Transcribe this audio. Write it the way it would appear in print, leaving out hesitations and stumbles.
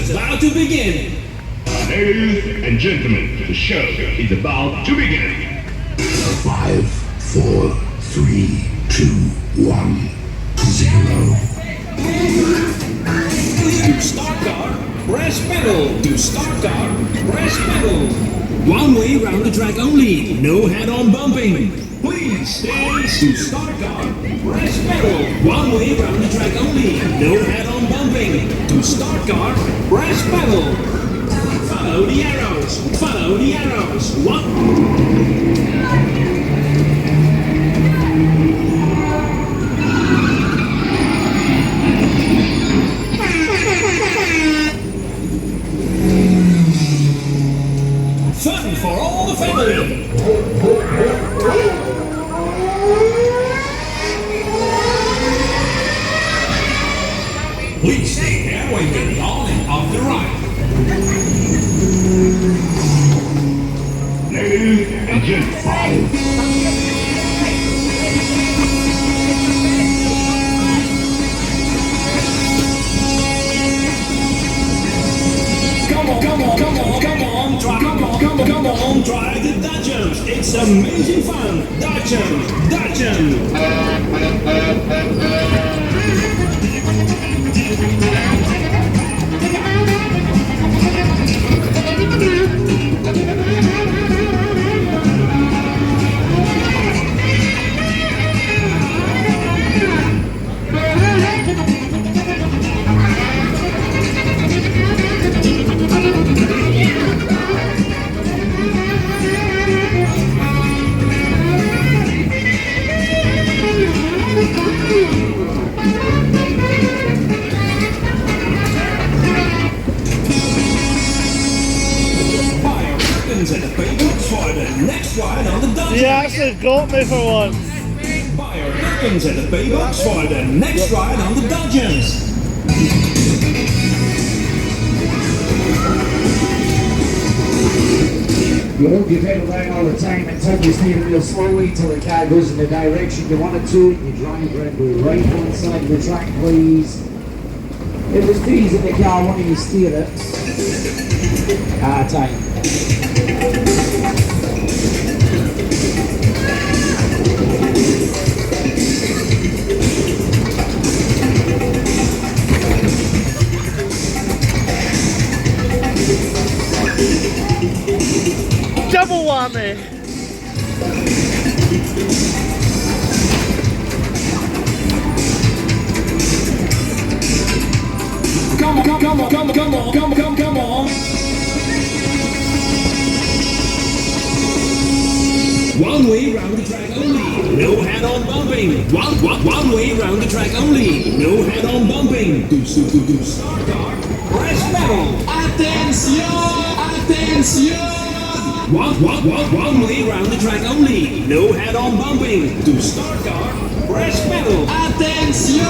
about to begin. Ladies and gentlemen, the show is about to begin. 5, 4, 3, 2, 1, 0. To start car, press pedal. To start car, press pedal. One way round the track only, no head-on bumping. Please stay. To start car, press pedal. One way round the track only, no head-on bumping. To start car, press pedal. Follow the arrows. Follow the arrows. Fun for all the family. Please stay there when you're yawning off the right. Ladies and gentlemen, Come on, try the dodgems. It's amazing fun. Dodgems. At the paybox for the next ride on the dodgems. You actually got me for once. Buyer Dickens at the paybox for the next ride on the dodgems. You hold your pedal down all the time and turn your steering wheel slowly till the car goes in the direction you want it to. You drive around the right hand side of the track, please. If there's trees in the car, why don't you steer it? Time. Double whammy. Come on. One way round the track only, no head-on bumping. One way round the track only, no head-on bumping. To start car, press pedal. Attention. One way round the track only, no head-on bumping. To start car, press pedal. Attention.